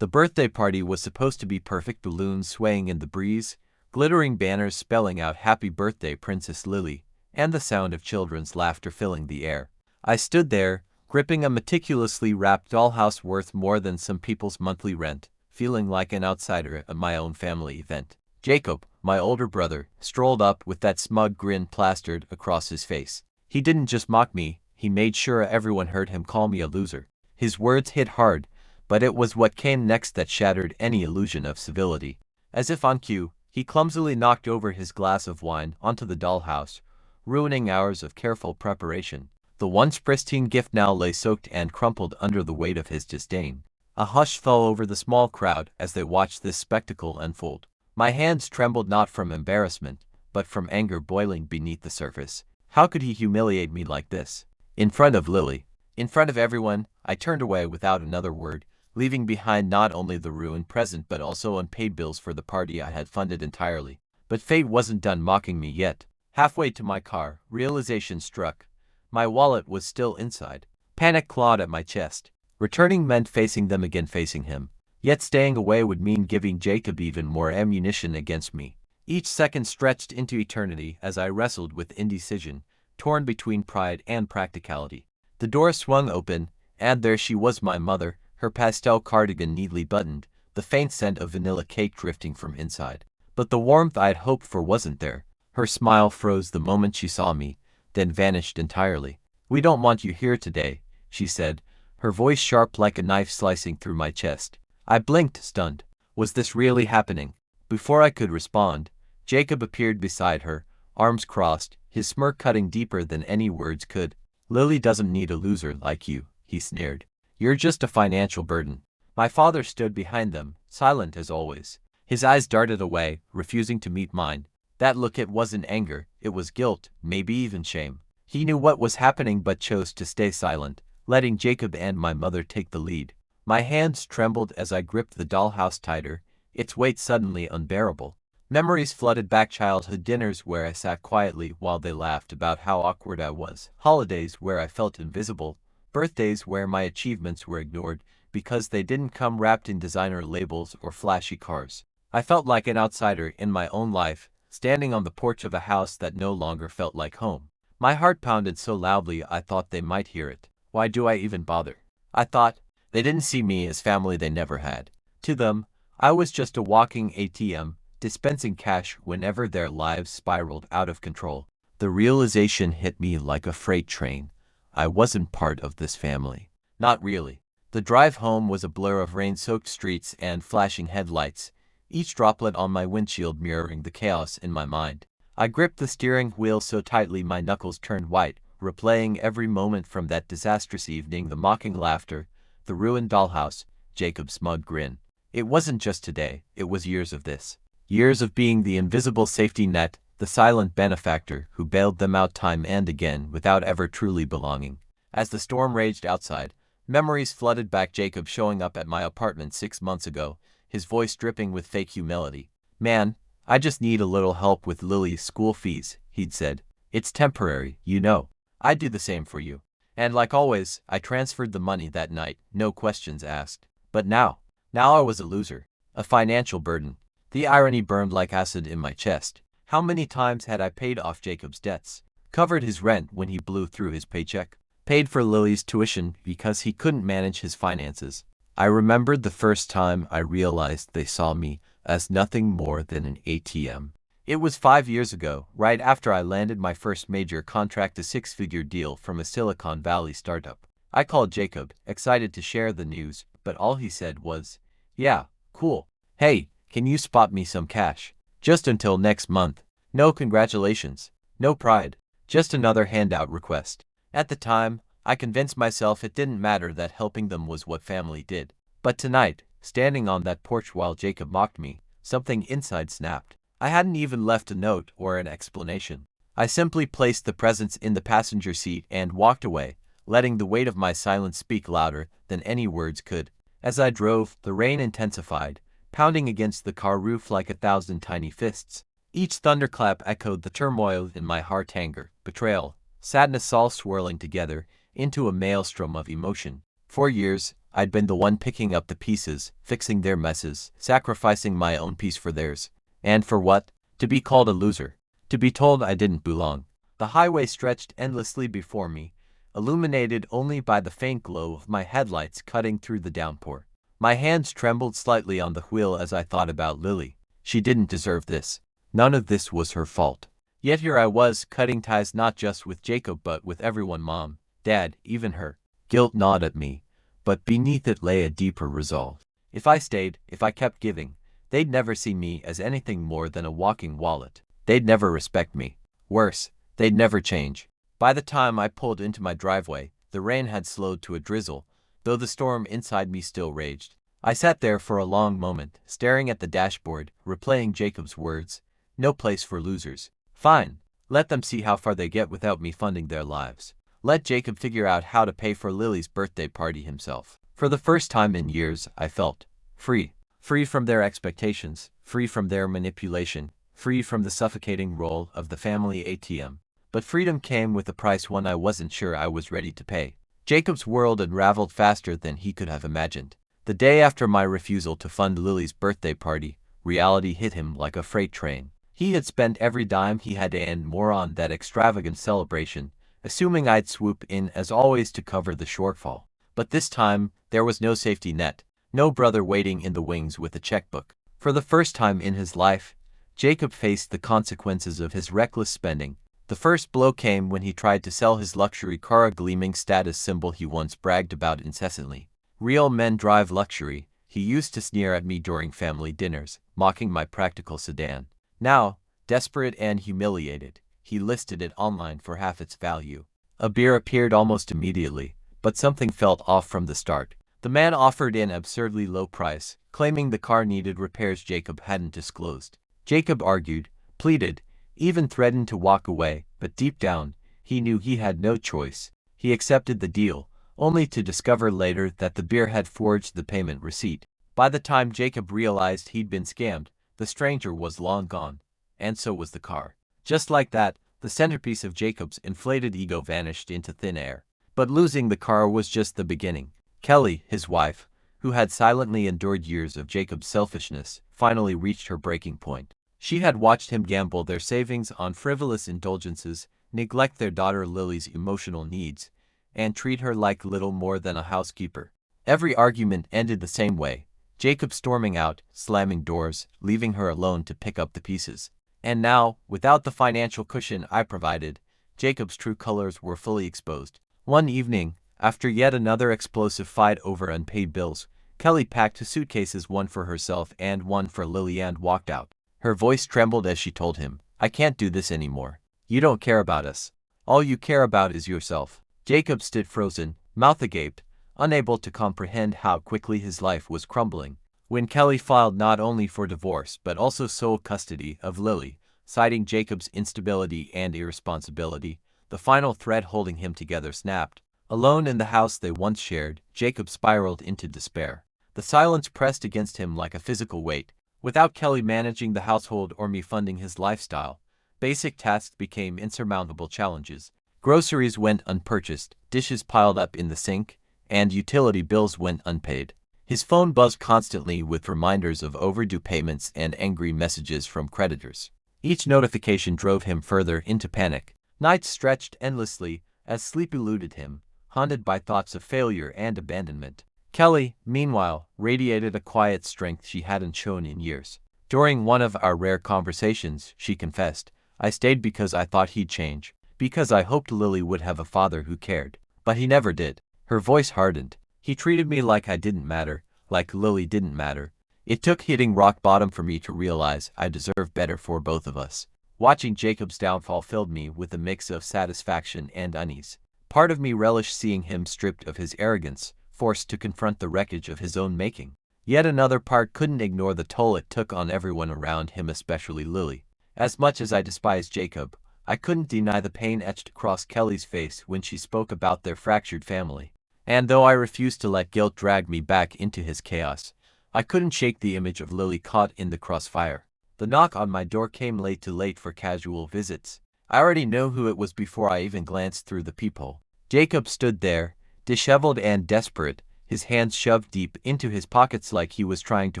The birthday party was supposed to be perfect, balloons swaying in the breeze, glittering banners spelling out "Happy Birthday, Princess Lily," and the sound of children's laughter filling the air. I stood there, gripping a meticulously wrapped dollhouse worth more than some people's monthly rent, feeling like an outsider at my own family event. Jacob, my older brother, strolled up with that smug grin plastered across his face. He didn't just mock me, he made sure everyone heard him call me a loser. His words hit hard, but it was what came next that shattered any illusion of civility. As if on cue, he clumsily knocked over his glass of wine onto the dollhouse, ruining hours of careful preparation. The once pristine gift now lay soaked and crumpled under the weight of his disdain. A hush fell over the small crowd as they watched this spectacle unfold. My hands trembled not from embarrassment, but from anger boiling beneath the surface. How could he humiliate me like this? In front of Lily. In front of everyone, I turned away without another word, leaving behind not only the ruined present but also unpaid bills for the party I had funded entirely. But fate wasn't done mocking me yet. Halfway to my car, realization struck. My wallet was still inside. Panic clawed at my chest. Returning meant facing them again, facing him. Yet staying away would mean giving Jacob even more ammunition against me. Each second stretched into eternity as I wrestled with indecision, torn between pride and practicality. The door swung open, and there she was, my mother, her pastel cardigan neatly buttoned, the faint scent of vanilla cake drifting from inside. But the warmth I'd hoped for wasn't there. Her smile froze the moment she saw me, then vanished entirely. "We don't want you here today," she said, her voice sharp like a knife slicing through my chest. I blinked, stunned. Was this really happening? Before I could respond, Jacob appeared beside her, arms crossed, his smirk cutting deeper than any words could. "Lily doesn't need a loser like you," he sneered. "You're just a financial burden." My father stood behind them, silent as always. His eyes darted away, refusing to meet mine. That look, it wasn't anger, it was guilt, maybe even shame. He knew what was happening but chose to stay silent, letting Jacob and my mother take the lead. My hands trembled as I gripped the dollhouse tighter, its weight suddenly unbearable. Memories flooded back: childhood dinners where I sat quietly while they laughed about how awkward I was, holidays where I felt invisible, birthdays where my achievements were ignored because they didn't come wrapped in designer labels or flashy cars. I felt like an outsider in my own life, standing on the porch of a house that no longer felt like home. My heart pounded so loudly I thought they might hear it. Why do I even bother? I thought. They didn't see me as family, they never had. To them, I was just a walking ATM, dispensing cash whenever their lives spiraled out of control. The realization hit me like a freight train. I wasn't part of this family. Not really. The drive home was a blur of rain-soaked streets and flashing headlights, each droplet on my windshield mirroring the chaos in my mind. I gripped the steering wheel so tightly my knuckles turned white, replaying every moment from that disastrous evening: the mocking laughter, the ruined dollhouse, Jacob's smug grin. It wasn't just today, it was years of this. Years of being the invisible safety net, the silent benefactor who bailed them out time and again without ever truly belonging. As the storm raged outside, memories flooded back: Jacob showing up at my apartment 6 months ago, his voice dripping with fake humility. "Man, I just need a little help with Lily's school fees," he'd said. "It's temporary, you know. I'd do the same for you." And like always, I transferred the money that night, no questions asked. But now I was a loser, a financial burden. The irony burned like acid in my chest. How many times had I paid off Jacob's debts, covered his rent when he blew through his paycheck, paid for Lily's tuition because he couldn't manage his finances? I remembered the first time I realized they saw me as nothing more than an ATM. It was 5 years ago, right after I landed my first major contract, a 6-figure deal from a Silicon Valley startup. I called Jacob, excited to share the news, but all he said was, "Yeah, cool. Hey, can you spot me some cash? Just until next month." No congratulations, no pride, just another handout request. At the time, I convinced myself it didn't matter, that helping them was what family did. But tonight, standing on that porch while Jacob mocked me, something inside snapped. I hadn't even left a note or an explanation. I simply placed the presents in the passenger seat and walked away, letting the weight of my silence speak louder than any words could. As I drove, the rain intensified, pounding against the car roof like 1,000 tiny fists. Each thunderclap echoed the turmoil in my heart: anger, betrayal, sadness, all swirling together into a maelstrom of emotion. For years, I'd been the one picking up the pieces, fixing their messes, sacrificing my own peace for theirs. And for what? To be called a loser. To be told I didn't belong. The highway stretched endlessly before me, illuminated only by the faint glow of my headlights cutting through the downpour. My hands trembled slightly on the wheel as I thought about Lily. She didn't deserve this. None of this was her fault. Yet here I was, cutting ties not just with Jacob but with everyone, Mom, Dad, even her. Guilt gnawed at me, but beneath it lay a deeper resolve. If I stayed, if I kept giving, they'd never see me as anything more than a walking wallet. They'd never respect me. Worse, they'd never change. By the time I pulled into my driveway, the rain had slowed to a drizzle, though the storm inside me still raged. I sat there for a long moment, staring at the dashboard, replaying Jacob's words. No place for losers. Fine. Let them see how far they get without me funding their lives. Let Jacob figure out how to pay for Lily's birthday party himself. For the first time in years, I felt free. Free from their expectations, free from their manipulation, free from the suffocating role of the family ATM. But freedom came with a price, one I wasn't sure I was ready to pay. Jacob's world unraveled faster than he could have imagined. The day after my refusal to fund Lily's birthday party, reality hit him like a freight train. He had spent every dime he had and more on that extravagant celebration, assuming I'd swoop in as always to cover the shortfall. But this time, there was no safety net, no brother waiting in the wings with a checkbook. For the first time in his life, Jacob faced the consequences of his reckless spending. The first blow came when he tried to sell his luxury car, a gleaming status symbol he once bragged about incessantly. Real men drive luxury, he used to sneer at me during family dinners, mocking my practical sedan. Now, desperate and humiliated, he listed it online for half its value. A beer appeared almost immediately, but something felt off from the start. The man offered an absurdly low price, claiming the car needed repairs Jacob hadn't disclosed. Jacob argued, pleaded, even threatened to walk away, but deep down, he knew he had no choice. He accepted the deal, only to discover later that the beer had forged the payment receipt. By the time Jacob realized he'd been scammed, the stranger was long gone, and so was the car. Just like that, the centerpiece of Jacob's inflated ego vanished into thin air. But losing the car was just the beginning. Kelly, his wife, who had silently endured years of Jacob's selfishness, finally reached her breaking point. She had watched him gamble their savings on frivolous indulgences, neglect their daughter Lily's emotional needs, and treat her like little more than a housekeeper. Every argument ended the same way, Jacob storming out, slamming doors, leaving her alone to pick up the pieces. And now, without the financial cushion I provided, Jacob's true colors were fully exposed. One evening, after yet another explosive fight over unpaid bills, Kelly packed 2 suitcases, one for herself and one for Lily, and walked out. Her voice trembled as she told him, I can't do this anymore. You don't care about us. All you care about is yourself. Jacob stood frozen, mouth agape, unable to comprehend how quickly his life was crumbling. When Kelly filed not only for divorce but also sole custody of Lily, citing Jacob's instability and irresponsibility, the final thread holding him together snapped. Alone in the house they once shared, Jacob spiraled into despair. The silence pressed against him like a physical weight. Without Kelly managing the household or me funding his lifestyle, basic tasks became insurmountable challenges. Groceries went unpurchased, dishes piled up in the sink, and utility bills went unpaid. His phone buzzed constantly with reminders of overdue payments and angry messages from creditors. Each notification drove him further into panic. Nights stretched endlessly as sleep eluded him, haunted by thoughts of failure and abandonment. Kelly, meanwhile, radiated a quiet strength she hadn't shown in years. During one of our rare conversations, she confessed, I stayed because I thought he'd change, because I hoped Lily would have a father who cared. But he never did. Her voice hardened. He treated me like I didn't matter, like Lily didn't matter. It took hitting rock bottom for me to realize I deserved better for both of us. Watching Jacob's downfall filled me with a mix of satisfaction and unease. Part of me relished seeing him stripped of his arrogance, forced to confront the wreckage of his own making. Yet another part couldn't ignore the toll it took on everyone around him, especially Lily. As much as I despised Jacob, I couldn't deny the pain etched across Kelly's face when she spoke about their fractured family. And though I refused to let guilt drag me back into his chaos, I couldn't shake the image of Lily caught in the crossfire. The knock on my door came late for casual visits. I already knew who it was before I even glanced through the peephole. Jacob stood there, disheveled and desperate, his hands shoved deep into his pockets like he was trying to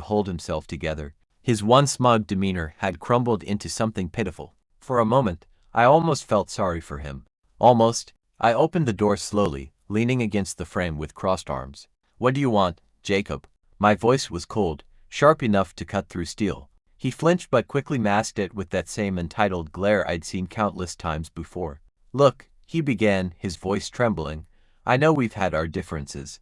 hold himself together. His once smug demeanor had crumbled into something pitiful. For a moment, I almost felt sorry for him. Almost. I opened the door slowly, leaning against the frame with crossed arms. "What do you want, Jacob?" My voice was cold, sharp enough to cut through steel. He flinched but quickly masked it with that same entitled glare I'd seen countless times before. "Look," he began, his voice trembling, "I know we've had our differences."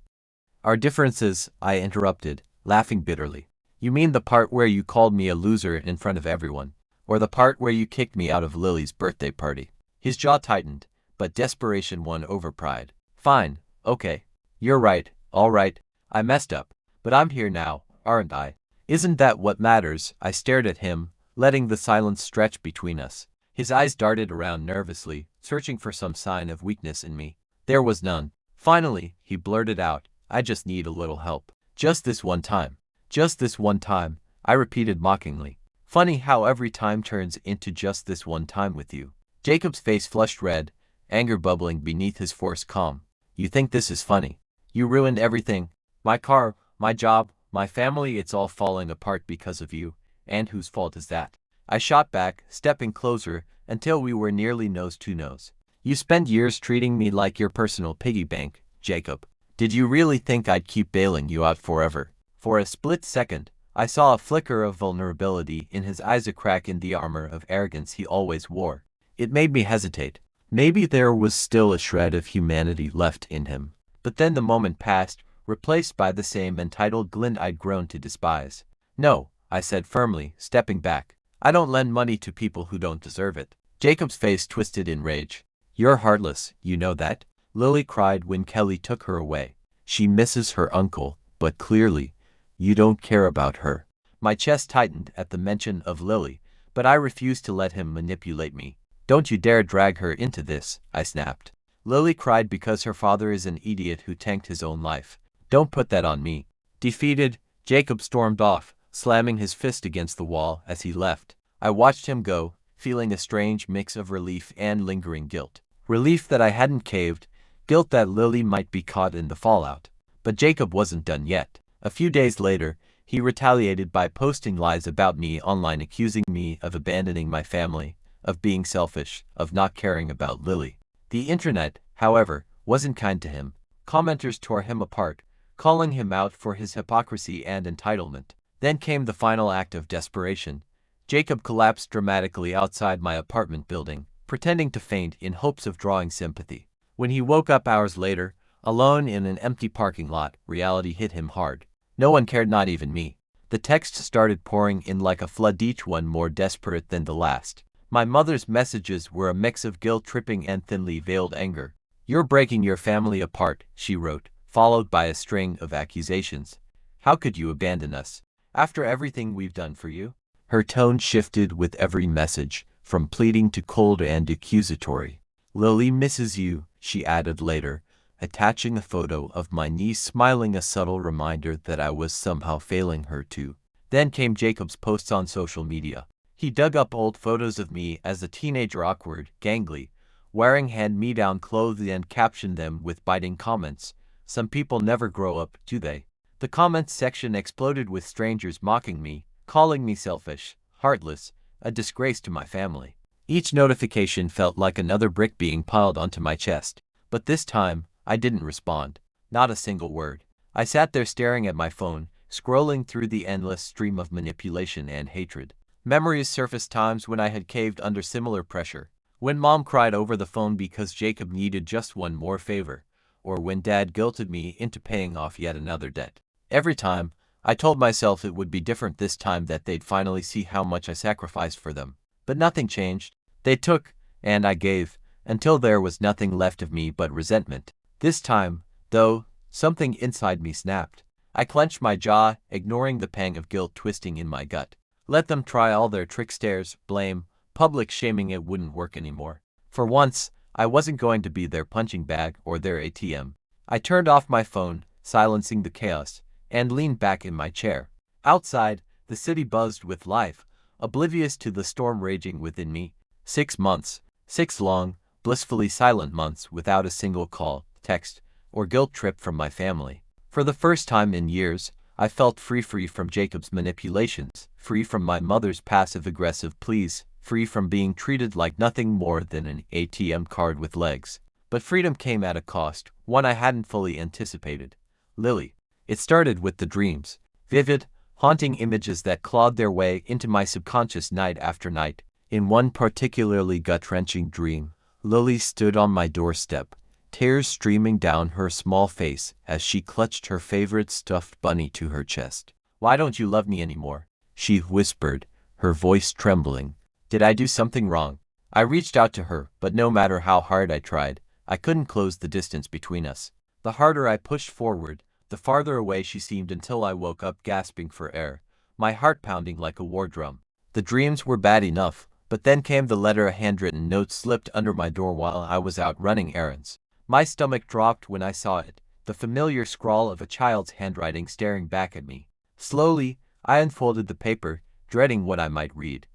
"Our differences," I interrupted, laughing bitterly. "You mean the part where you called me a loser in front of everyone? Or the part where you kicked me out of Lily's birthday party?" His jaw tightened, but desperation won over pride. "Fine, okay. You're right, all right. I messed up. But I'm here now, aren't I? Isn't that what matters?" I stared at him, letting the silence stretch between us. His eyes darted around nervously, searching for some sign of weakness in me. There was none. Finally, he blurted out, "I just need a little help. Just this one time." "Just this one time," I repeated mockingly. "Funny how every time turns into just this one time with you." Jacob's face flushed red, anger bubbling beneath his forced calm. "You think this is funny? You ruined everything. My car, my job, my family, it's all falling apart because of you. And whose fault is that?" I shot back, stepping closer, until we were nearly nose to nose. "You spent years treating me like your personal piggy bank, Jacob. Did you really think I'd keep bailing you out forever?" For a split second, I saw a flicker of vulnerability in his eyes, a crack in the armor of arrogance he always wore. It made me hesitate. Maybe there was still a shred of humanity left in him. But then the moment passed, replaced by the same entitled glint I'd grown to despise. "No," I said firmly, stepping back. "I don't lend money to people who don't deserve it." Jacob's face twisted in rage. "You're heartless, you know that?" Lily cried when Kelly took her away. "She misses her uncle, but clearly, you don't care about her." My chest tightened at the mention of Lily, but I refused to let him manipulate me. "Don't you dare drag her into this," I snapped. "Lily cried because her father is an idiot who tanked his own life. Don't put that on me." Defeated, Jacob stormed off, slamming his fist against the wall as he left. I watched him go, feeling a strange mix of relief and lingering guilt. Relief that I hadn't caved, guilt that Lily might be caught in the fallout. But Jacob wasn't done yet. A few days later, he retaliated by posting lies about me online, accusing me of abandoning my family, of being selfish, of not caring about Lily. The internet, however, wasn't kind to him. Commenters tore him apart, calling him out for his hypocrisy and entitlement. Then came the final act of desperation. Jacob collapsed dramatically outside my apartment building, pretending to faint in hopes of drawing sympathy. When he woke up hours later, alone in an empty parking lot, reality hit him hard. No one cared, not even me. The texts started pouring in like a flood, each one more desperate than the last. My mother's messages were a mix of guilt-tripping and thinly veiled anger. "You're breaking your family apart," she wrote, followed by a string of accusations. "How could you abandon us? After everything we've done for you?" Her tone shifted with every message, from pleading to cold and accusatory. "Lily misses you," she added later, attaching a photo of my niece smiling, a subtle reminder that I was somehow failing her too. Then came Jacob's posts on social media. He dug up old photos of me as a teenager, awkward, gangly, wearing hand-me-down clothes, and captioned them with biting comments. "Some people never grow up, do they?" The comments section exploded with strangers mocking me, calling me selfish, heartless, a disgrace to my family. Each notification felt like another brick being piled onto my chest. But this time, I didn't respond. Not a single word. I sat there staring at my phone, scrolling through the endless stream of manipulation and hatred. Memories surfaced, times when I had caved under similar pressure. When Mom cried over the phone because Jacob needed just one more favor, or when Dad guilted me into paying off yet another debt. Every time, I told myself it would be different this time, that they'd finally see how much I sacrificed for them. But nothing changed. They took, and I gave, until there was nothing left of me but resentment. This time, though, something inside me snapped. I clenched my jaw, ignoring the pang of guilt twisting in my gut. Let them try all their tricksters, blame, public shaming, it wouldn't work anymore. For once, I wasn't going to be their punching bag or their ATM. I turned off my phone, silencing the chaos, and leaned back in my chair. Outside, the city buzzed with life, oblivious to the storm raging within me. 6 months, 6 long, blissfully silent months without a single call, text, or guilt trip from my family. For the first time in years, I felt free from Jacob's manipulations, free from my mother's passive-aggressive pleas, free from being treated like nothing more than an ATM card with legs. But freedom came at a cost, one I hadn't fully anticipated. Lily. It started with the dreams. Vivid, haunting images that clawed their way into my subconscious night after night. In one particularly gut-wrenching dream, Lily stood on my doorstep, tears streaming down her small face as she clutched her favorite stuffed bunny to her chest. "Why don't you love me anymore?" she whispered, her voice trembling. Did I do something wrong? I reached out to her, but no matter how hard I tried, I couldn't close the distance between us. The harder I pushed forward, the farther away she seemed until I woke up gasping for air, my heart pounding like a war drum. The dreams were bad enough, but then came the letter a handwritten note slipped under my door while I was out running errands. My stomach dropped when I saw it, the familiar scrawl of a child's handwriting staring back at me. Slowly, I unfolded the paper, dreading what I might read.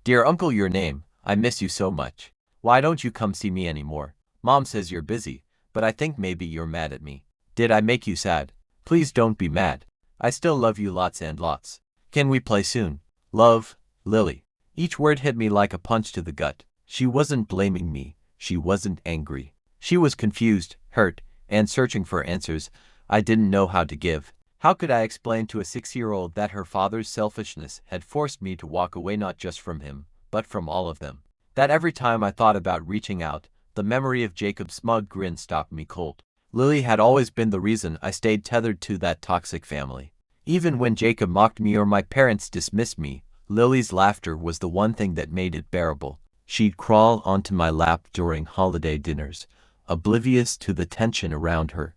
"Dear Uncle, your name, I miss you so much. Why don't you come see me anymore? Mom says you're busy, but I think maybe you're mad at me. Did I make you sad? Please don't be mad. I still love you lots and lots. Can we play soon? Love, Lily." Each word hit me like a punch to the gut. She wasn't blaming me. She wasn't angry. She was confused, hurt, and searching for answers I didn't know how to give. How could I explain to a 6-year-old that her father's selfishness had forced me to walk away not just from him, but from all of them? That every time I thought about reaching out, the memory of Jacob's smug grin stopped me cold. Lily had always been the reason I stayed tethered to that toxic family. Even when Jacob mocked me or my parents dismissed me, Lily's laughter was the one thing that made it bearable. She'd crawl onto my lap during holiday dinners, oblivious to the tension around her,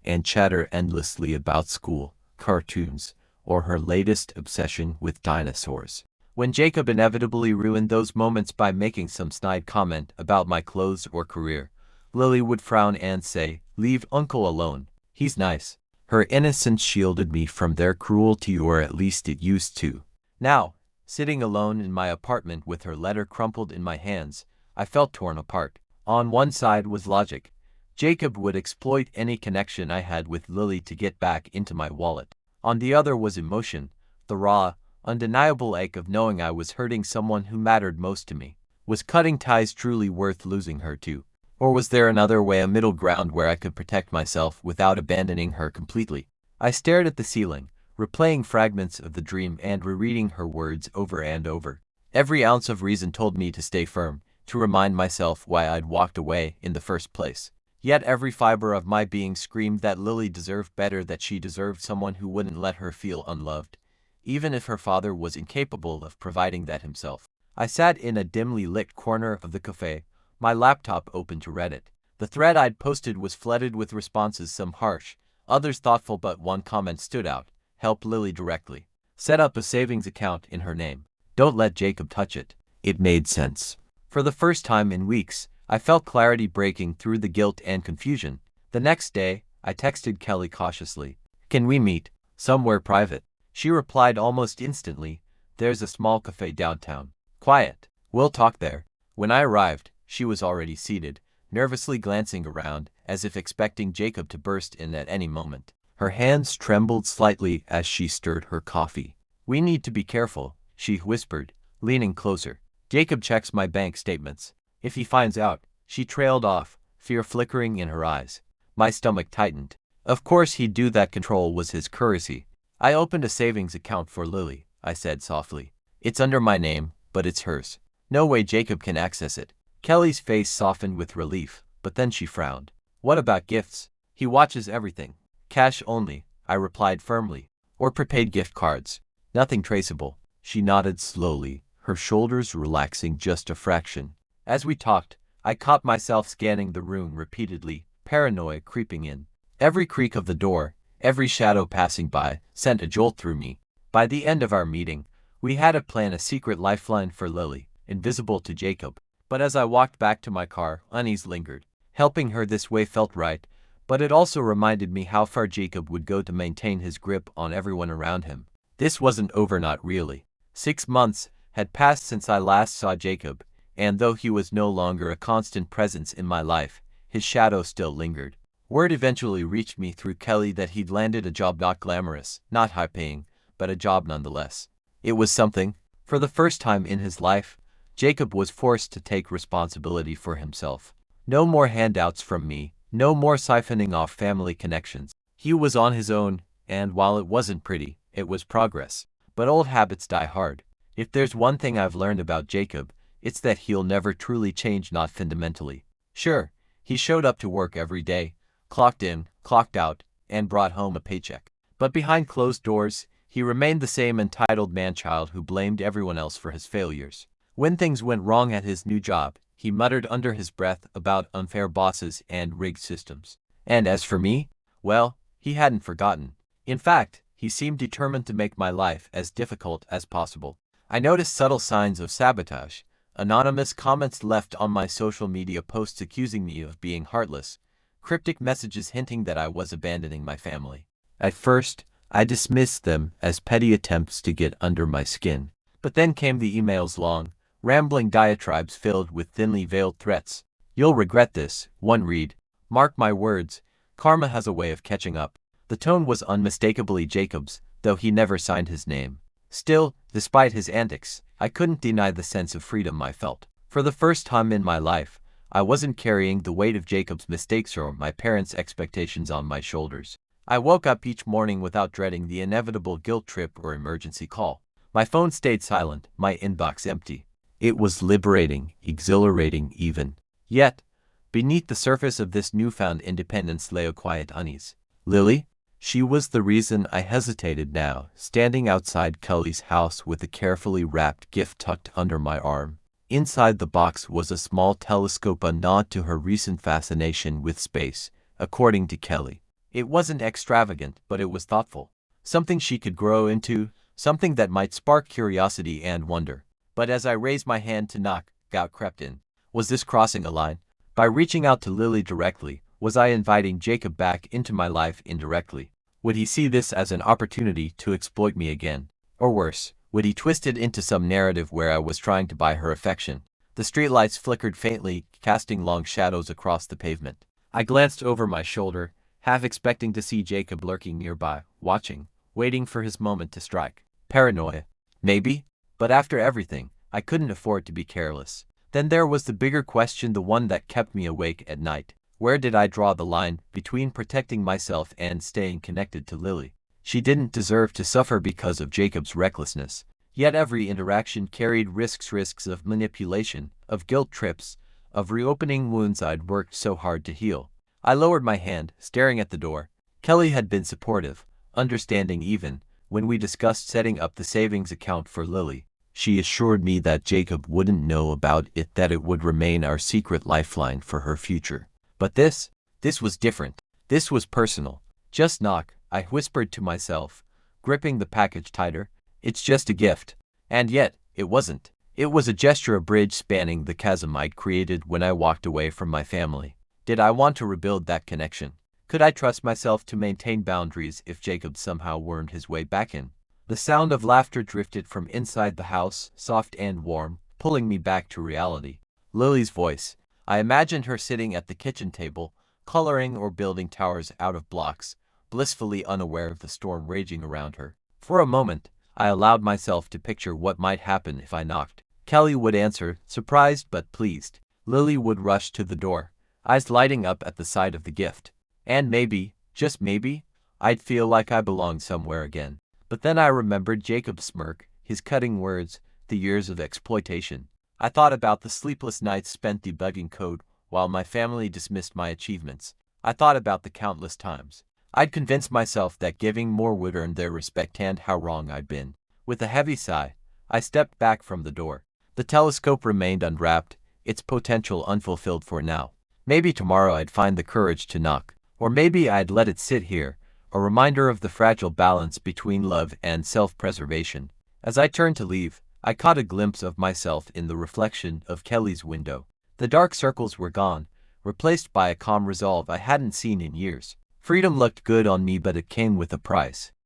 and chatter endlessly about school, cartoons, or her latest obsession with dinosaurs. When Jacob inevitably ruined those moments by making some snide comment about my clothes or career, Lily would frown and say, "Leave Uncle alone. He's nice." Her innocence shielded me from their cruelty, or at least it used to. Now, sitting alone in my apartment with her letter crumpled in my hands, I felt torn apart. On one side was logic. Jacob would exploit any connection I had with Lily to get back into my wallet. On the other was emotion, the raw, undeniable ache of knowing I was hurting someone who mattered most to me. Was cutting ties truly worth losing her to? Or was there another way, a middle ground where I could protect myself without abandoning her completely? I stared at the ceiling, replaying fragments of the dream and rereading her words over and over. Every ounce of reason told me to stay firm, to remind myself why I'd walked away in the first place. Yet every fiber of my being screamed that Lily deserved better, that she deserved someone who wouldn't let her feel unloved, even if her father was incapable of providing that himself. I sat in a dimly lit corner of the cafe, my laptop open to Reddit. The thread I'd posted was flooded with responses, some harsh, others thoughtful, but one comment stood out: "Help Lily directly. Set up a savings account in her name. Don't let Jacob touch it." It made sense. For the first time in weeks, I felt clarity breaking through the guilt and confusion. The next day, I texted Kelly cautiously. "Can we meet somewhere private?" She replied almost instantly, "There's a small cafe downtown. Quiet. We'll talk there." When I arrived, she was already seated, nervously glancing around, as if expecting Jacob to burst in at any moment. Her hands trembled slightly as she stirred her coffee. "We need to be careful," she whispered, leaning closer. "Jacob checks my bank statements. If he finds out," she trailed off, fear flickering in her eyes. My stomach tightened. Of course he'd do that. Control was his currency. "I opened a savings account for Lily," I said softly. "It's under my name, but it's hers. No way Jacob can access it." Kelly's face softened with relief, but then she frowned. "What about gifts? He watches everything." "Cash only," I replied firmly. "Or prepaid gift cards. Nothing traceable." She nodded slowly, her shoulders relaxing just a fraction. As we talked, I caught myself scanning the room repeatedly, paranoia creeping in. Every creak of the door, every shadow passing by, sent a jolt through me. By the end of our meeting, we had a plan, a secret lifeline for Lily, invisible to Jacob. But as I walked back to my car, unease lingered. Helping her this way felt right, but it also reminded me how far Jacob would go to maintain his grip on everyone around him. This wasn't over, not really. 6 months had passed since I last saw Jacob, and though he was no longer a constant presence in my life, his shadow still lingered. Word eventually reached me through Kelly that he'd landed a job not glamorous, not high-paying, but a job nonetheless. It was something. For the first time in his life, Jacob was forced to take responsibility for himself. No more handouts from me, no more siphoning off family connections. He was on his own, and while it wasn't pretty, it was progress. But old habits die hard. If there's one thing I've learned about Jacob, it's that he'll never truly change, not fundamentally. Sure, he showed up to work every day, clocked in, clocked out, and brought home a paycheck. But behind closed doors, he remained the same entitled man-child who blamed everyone else for his failures. When things went wrong at his new job, he muttered under his breath about unfair bosses and rigged systems. And as for me, well, he hadn't forgotten. In fact, he seemed determined to make my life as difficult as possible. I noticed subtle signs of sabotage, anonymous comments left on my social media posts accusing me of being heartless, cryptic messages hinting that I was abandoning my family. At first, I dismissed them as petty attempts to get under my skin. But then came the emails, long, rambling diatribes filled with thinly veiled threats. "You'll regret this," one read. "Mark my words, karma has a way of catching up." The tone was unmistakably Jacob's, though he never signed his name. Still, despite his antics, I couldn't deny the sense of freedom I felt. For the first time in my life, I wasn't carrying the weight of Jacob's mistakes or my parents' expectations on my shoulders. I woke up each morning without dreading the inevitable guilt trip or emergency call. My phone stayed silent, my inbox empty. It was liberating, exhilarating even. Yet, beneath the surface of this newfound independence lay a quiet unease. Lily? She was the reason I hesitated now, standing outside Kelly's house with a carefully wrapped gift tucked under my arm. Inside the box was a small telescope, a nod to her recent fascination with space, according to Kelly. It wasn't extravagant, but it was thoughtful. Something she could grow into, something that might spark curiosity and wonder. But as I raised my hand to knock, doubt crept in. Was this crossing a line? By reaching out to Lily directly, was I inviting Jacob back into my life indirectly? Would he see this as an opportunity to exploit me again? Or worse, would he twist it into some narrative where I was trying to buy her affection? The streetlights flickered faintly, casting long shadows across the pavement. I glanced over my shoulder, half expecting to see Jacob lurking nearby, watching, waiting for his moment to strike. Paranoia? Maybe? But after everything, I couldn't afford to be careless. Then there was the bigger question, the one that kept me awake at night. Where did I draw the line between protecting myself and staying connected to Lily? She didn't deserve to suffer because of Jacob's recklessness. Yet every interaction carried risks of manipulation, of guilt trips, of reopening wounds I'd worked so hard to heal. I lowered my hand, staring at the door. Kelly had been supportive, understanding even when we discussed setting up the savings account for Lily. She assured me that Jacob wouldn't know about it, that it would remain our secret lifeline for her future. But this was different. This was personal. "Just knock," I whispered to myself, gripping the package tighter. "It's just a gift." And yet, it wasn't. It was a gesture, a bridge spanning the chasm I'd created when I walked away from my family. Did I want to rebuild that connection? Could I trust myself to maintain boundaries if Jacob somehow wormed his way back in? The sound of laughter drifted from inside the house, soft and warm, pulling me back to reality. Lily's voice. I imagined her sitting at the kitchen table, coloring or building towers out of blocks, blissfully unaware of the storm raging around her. For a moment, I allowed myself to picture what might happen if I knocked. Kelly would answer, surprised but pleased. Lily would rush to the door, eyes lighting up at the sight of the gift. And maybe, just maybe, I'd feel like I belonged somewhere again. But then I remembered Jacob's smirk, his cutting words, the years of exploitation. I thought about the sleepless nights spent debugging code while my family dismissed my achievements. I thought about the countless times I'd convinced myself that giving more would earn their respect, and how wrong I'd been. With a heavy sigh, I stepped back from the door. The telescope remained unwrapped, its potential unfulfilled for now. Maybe tomorrow I'd find the courage to knock. Or maybe I'd let it sit here, a reminder of the fragile balance between love and self-preservation. As I turned to leave, I caught a glimpse of myself in the reflection of Kelly's window. The dark circles were gone, replaced by a calm resolve I hadn't seen in years. Freedom looked good on me, but it came with a price.